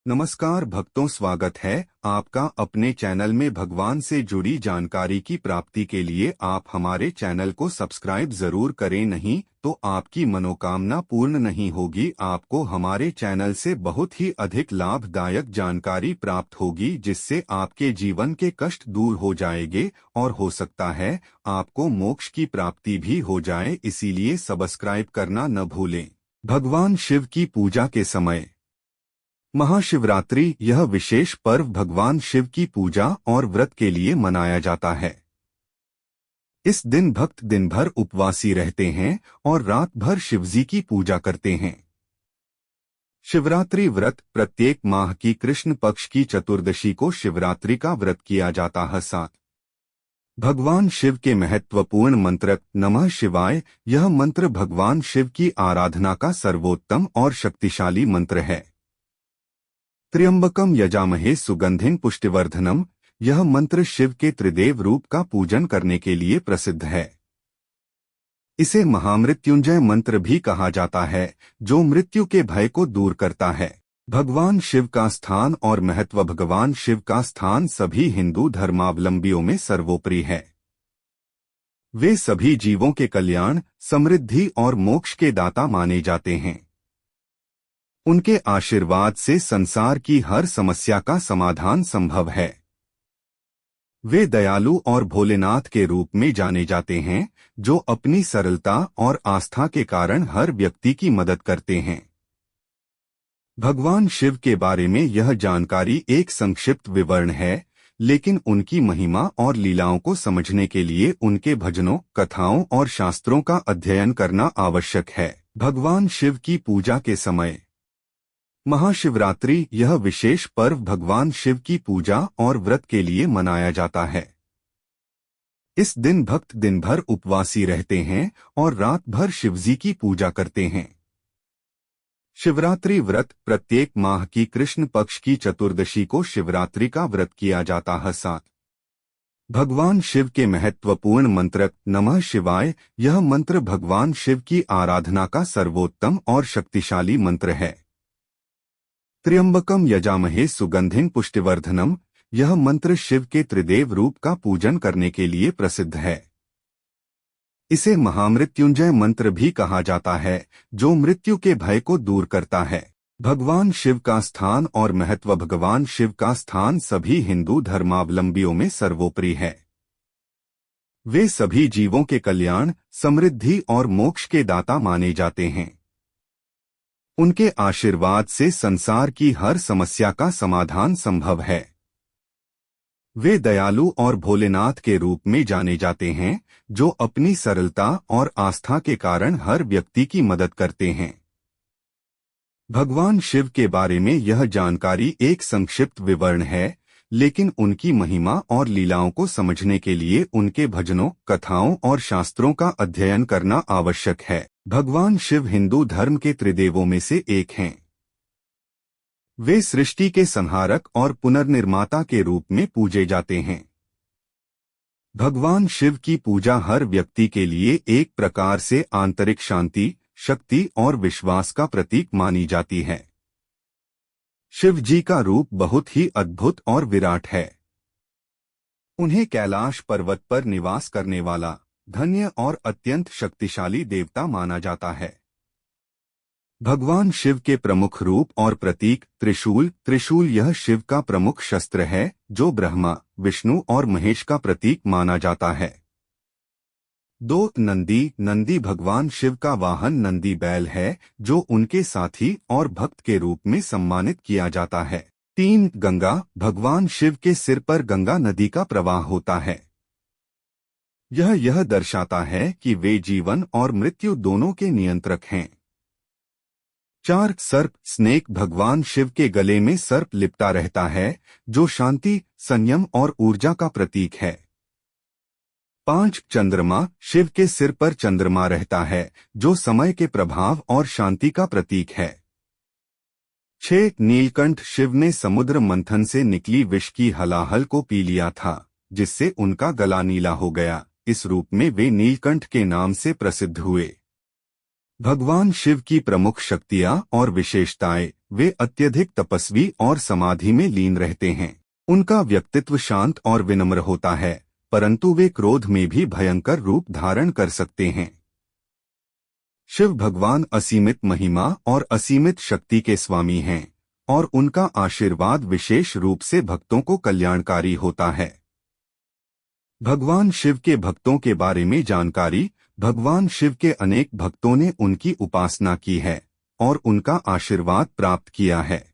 नमस्कार भक्तों, स्वागत है आपका अपने चैनल में। भगवान से जुड़ी जानकारी की प्राप्ति के लिए आप हमारे चैनल को सब्सक्राइब जरूर करें, नहीं तो आपकी मनोकामना पूर्ण नहीं होगी। आपको हमारे चैनल से बहुत ही अधिक लाभदायक जानकारी प्राप्त होगी, जिससे आपके जीवन के कष्ट दूर हो जाएंगे और हो सकता है आपको मोक्ष की प्राप्ति भी हो जाए। इसीलिए सब्सक्राइब करना न भूलें। भगवान शिव की पूजा के समय महाशिवरात्रि, यह विशेष पर्व भगवान शिव की पूजा और व्रत के लिए मनाया जाता है। इस दिन भक्त दिन भर उपवासी रहते हैं और रात भर शिवजी की पूजा करते हैं। शिवरात्रि व्रत प्रत्येक माह की कृष्ण पक्ष की चतुर्दशी को शिवरात्रि का व्रत किया जाता है। साथ भगवान शिव के महत्वपूर्ण मंत्र नमः शिवाय, यह मंत्र भगवान शिव की आराधना का सर्वोत्तम और शक्तिशाली मंत्र है। त्र्यंबकम यजामहे सुगंधिं पुष्टिवर्धनम, यह मंत्र शिव के त्रिदेव रूप का पूजन करने के लिए प्रसिद्ध है। इसे महामृत्युंजय मंत्र भी कहा जाता है, जो मृत्यु के भय को दूर करता है। भगवान शिव का स्थान और महत्व। भगवान शिव का स्थान सभी हिंदू धर्मावलंबियों में सर्वोपरि है। वे सभी जीवों के कल्याण, समृद्धि और मोक्ष के दाता माने जाते हैं। उनके आशीर्वाद से संसार की हर समस्या का समाधान संभव है। वे दयालु और भोलेनाथ के रूप में जाने जाते हैं, जो अपनी सरलता और आस्था के कारण हर व्यक्ति की मदद करते हैं। भगवान शिव के बारे में यह जानकारी एक संक्षिप्त विवरण है, लेकिन उनकी महिमा और लीलाओं को समझने के लिए उनके भजनों, कथाओं और शास्त्रों का अध्ययन करना आवश्यक है। भगवान शिव की पूजा के समय महाशिवरात्रि, यह विशेष पर्व भगवान शिव की पूजा और व्रत के लिए मनाया जाता है। इस दिन भक्त दिन भर उपवासी रहते हैं और रात भर शिवजी की पूजा करते हैं। शिवरात्रि व्रत प्रत्येक माह की कृष्ण पक्ष की चतुर्दशी को शिवरात्रि का व्रत किया जाता है। साथ भगवान शिव के महत्वपूर्ण मंत्र नमः शिवाय, यह मंत्र भगवान शिव की आराधना का सर्वोत्तम और शक्तिशाली मंत्र है। त्र्यंबकम यजामहे सुगंधिं पुष्टिवर्धनम, यह मंत्र शिव के त्रिदेव रूप का पूजन करने के लिए प्रसिद्ध है। इसे महामृत्युंजय मंत्र भी कहा जाता है, जो मृत्यु के भय को दूर करता है। भगवान शिव का स्थान और महत्व। भगवान शिव का स्थान सभी हिंदू धर्मावलंबियों में सर्वोपरि है। वे सभी जीवों के कल्याण, समृद्धि और मोक्ष के दाता माने जाते हैं। उनके आशीर्वाद से संसार की हर समस्या का समाधान संभव है। वे दयालु और भोलेनाथ के रूप में जाने जाते हैं, जो अपनी सरलता और आस्था के कारण हर व्यक्ति की मदद करते हैं। भगवान शिव के बारे में यह जानकारी एक संक्षिप्त विवरण है, लेकिन उनकी महिमा और लीलाओं को समझने के लिए उनके भजनों, कथाओं और शास्त्रों का अध्ययन करना आवश्यक है। भगवान शिव हिंदू धर्म के त्रिदेवों में से एक हैं। वे सृष्टि के संहारक और पुनर्निर्माता के रूप में पूजे जाते हैं। भगवान शिव की पूजा हर व्यक्ति के लिए एक प्रकार से आंतरिक शांति, शक्ति और विश्वास का प्रतीक मानी जाती है। शिव जी का रूप बहुत ही अद्भुत और विराट है। उन्हें कैलाश पर्वत पर निवास करने वाला धन्य और अत्यंत शक्तिशाली देवता माना जाता है। भगवान शिव के प्रमुख रूप और प्रतीक त्रिशूल, यह शिव का प्रमुख शस्त्र है, जो ब्रह्मा, विष्णु और महेश का प्रतीक माना जाता है। 2 नंदी भगवान शिव का वाहन नंदी बैल है, जो उनके साथी और भक्त के रूप में सम्मानित किया जाता है। 3 गंगा, भगवान शिव के सिर पर गंगा नदी का प्रवाह होता है। यह दर्शाता है कि वे जीवन और मृत्यु दोनों के नियंत्रक हैं। 4 सर्प, स्नेक, भगवान शिव के गले में सर्प लिपटा रहता है, जो शांति, संयम और ऊर्जा का प्रतीक है। 5 चंद्रमा, शिव के सिर पर चंद्रमा रहता है, जो समय के प्रभाव और शांति का प्रतीक है। 6 नीलकंठ, शिव ने समुद्र मंथन से निकली विष की हलाहल को पी लिया था, जिससे उनका गला नीला हो गया। इस रूप में वे नीलकंठ के नाम से प्रसिद्ध हुए। भगवान शिव की प्रमुख शक्तियाँ और विशेषताएं। वे अत्यधिक तपस्वी और समाधि में लीन रहते हैं। उनका व्यक्तित्व शांत और विनम्र होता है, परंतु वे क्रोध में भी भयंकर रूप धारण कर सकते हैं। शिव भगवान असीमित महिमा और असीमित शक्ति के स्वामी हैं और उनका आशीर्वाद विशेष रूप से भक्तों को कल्याणकारी होता है। भगवान शिव के भक्तों के बारे में जानकारी। भगवान शिव के अनेक भक्तों ने उनकी उपासना की है और उनका आशीर्वाद प्राप्त किया है।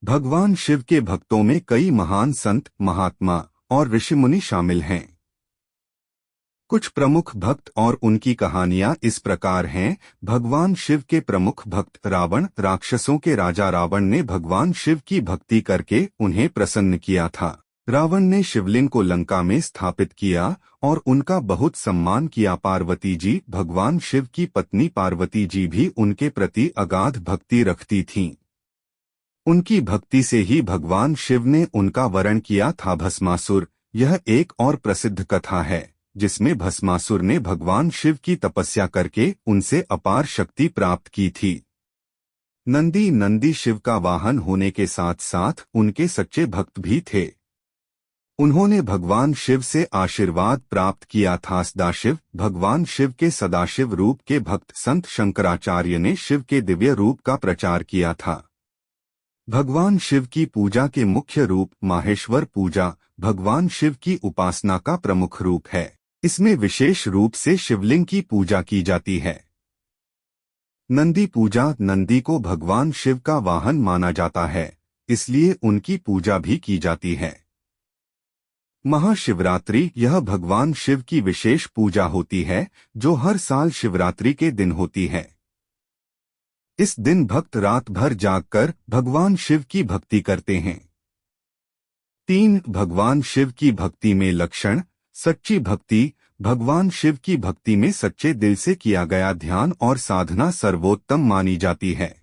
भगवान शिव के भक्तों में कई महान संत, महात्मा और ऋषिमुनि शामिल हैं। कुछ प्रमुख भक्त और उनकी कहानियां इस प्रकार हैं। भगवान शिव के प्रमुख भक्त रावण। राक्षसों के राजा रावण ने भगवान शिव की भक्ति करके उन्हें प्रसन्न किया था। रावण ने शिवलिंग को लंका में स्थापित किया और उनका बहुत सम्मान किया। पार्वती जी, भगवान शिव की पत्नी पार्वती जी भी उनके प्रति अगाध भक्ति रखती थीं। उनकी भक्ति से ही भगवान शिव ने उनका वरण किया था भस्मासुर। यह एक और प्रसिद्ध कथा है जिसमें भस्मासुर ने भगवान शिव की तपस्या करके उनसे अपार शक्ति प्राप्त की थी। नंदी शिव का वाहन होने के साथ साथ उनके सच्चे भक्त भी थे। उन्होंने भगवान शिव से आशीर्वाद प्राप्त किया था। सदाशिव। भगवान शिव के सदाशिव रूप के भक्त संत शंकराचार्य ने शिव के दिव्य रूप का प्रचार किया था। भगवान शिव की पूजा के मुख्य रूप माहेश्वर पूजा भगवान शिव की उपासना का प्रमुख रूप है। इसमें विशेष रूप से शिवलिंग की पूजा की जाती है। नंदी पूजा। नंदी को भगवान शिव का वाहन माना जाता है, इसलिए उनकी पूजा भी की जाती है। महाशिवरात्रि। यह भगवान शिव की विशेष पूजा होती है जो हर साल शिवरात्रि के दिन होती है। इस दिन भक्त रात भर जागकर भगवान शिव की भक्ति करते हैं। 3. भगवान शिव की भक्ति में लक्षण। सच्ची भक्ति। भगवान शिव की भक्ति में सच्चे दिल से किया गया ध्यान और साधना सर्वोत्तम मानी जाती है।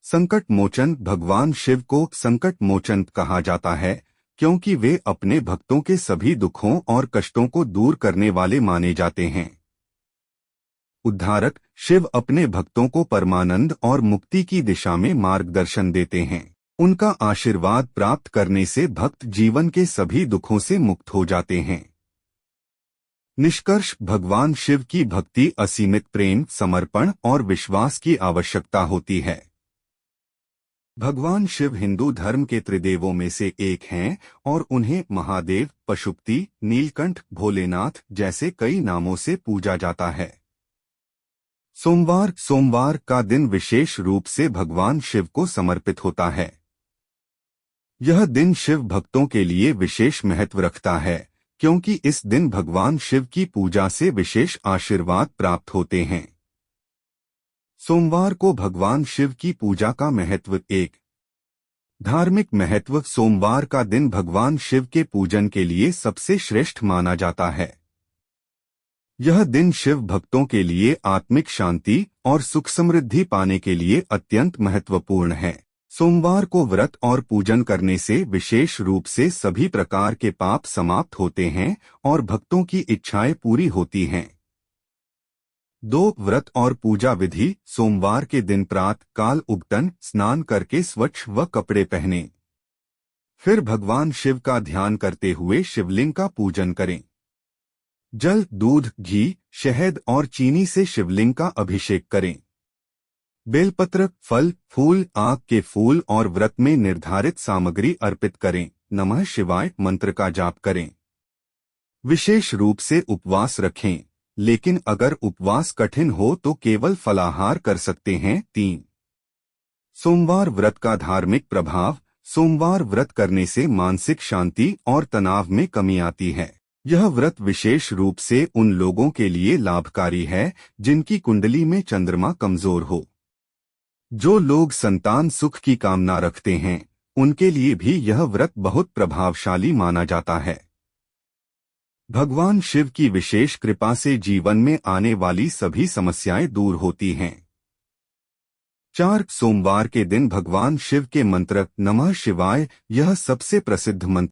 संकट मोचन। भगवान शिव को संकट मोचन कहा जाता है क्योंकि वे अपने भक्तों के सभी दुखों और कष्टों को दूर करने वाले माने जाते हैं। उद्धारक। शिव अपने भक्तों को परमानंद और मुक्ति की दिशा में मार्गदर्शन देते हैं। उनका आशीर्वाद प्राप्त करने से भक्त जीवन के सभी दुखों से मुक्त हो जाते हैं। निष्कर्ष। भगवान शिव की भक्ति असीमित प्रेम, समर्पण और विश्वास की आवश्यकता होती है। भगवान शिव हिंदू धर्म के त्रिदेवों में से एक हैं और उन्हें महादेव, पशुपति, नीलकंठ, भोलेनाथ जैसे कई नामों से पूजा जाता है। सोमवार का दिन विशेष रूप से भगवान शिव को समर्पित होता है। यह दिन शिव भक्तों के लिए विशेष महत्व रखता है क्योंकि इस दिन भगवान शिव की पूजा से विशेष आशीर्वाद प्राप्त होते हैं। सोमवार को भगवान शिव की पूजा का महत्व। 1. धार्मिक महत्व। सोमवार का दिन भगवान शिव के पूजन के लिए सबसे श्रेष्ठ माना जाता है। यह दिन शिव भक्तों के लिए आत्मिक शांति और सुख समृद्धि पाने के लिए अत्यंत महत्वपूर्ण है। सोमवार को व्रत और पूजन करने से विशेष रूप से सभी प्रकार के पाप समाप्त होते हैं और भक्तों की इच्छाएं पूरी होती हैं। 2. व्रत और पूजा विधि। सोमवार के दिन प्रातः काल उगतन स्नान करके स्वच्छ व कपड़े पहनें। फिर भगवान शिव का ध्यान करते हुए शिवलिंग का पूजन करें। जल, दूध, घी, शहद और चीनी से शिवलिंग का अभिषेक करें। बेलपत्र, फल, फूल, आक के फूल और व्रत में निर्धारित सामग्री अर्पित करें। नमः शिवाय मंत्र का जाप करें। विशेष रूप से उपवास रखें, लेकिन अगर उपवास कठिन हो तो केवल फलाहार कर सकते हैं। 3. सोमवार व्रत का धार्मिक प्रभाव। सोमवार व्रत करने से मानसिक शांति और तनाव में कमी आती है। यह व्रत विशेष रूप से उन लोगों के लिए लाभकारी है जिनकी कुंडली में चंद्रमा कमजोर हो। जो लोग संतान सुख की कामना रखते हैं उनके लिए भी यह व्रत बहुत प्रभावशाली माना जाता है। भगवान शिव की विशेष कृपा से जीवन में आने वाली सभी समस्याएं दूर होती हैं। 4. सोमवार के दिन भगवान शिव के मंत्र। नमः शिवाय यह सबसे प्रसिद्ध मंत्र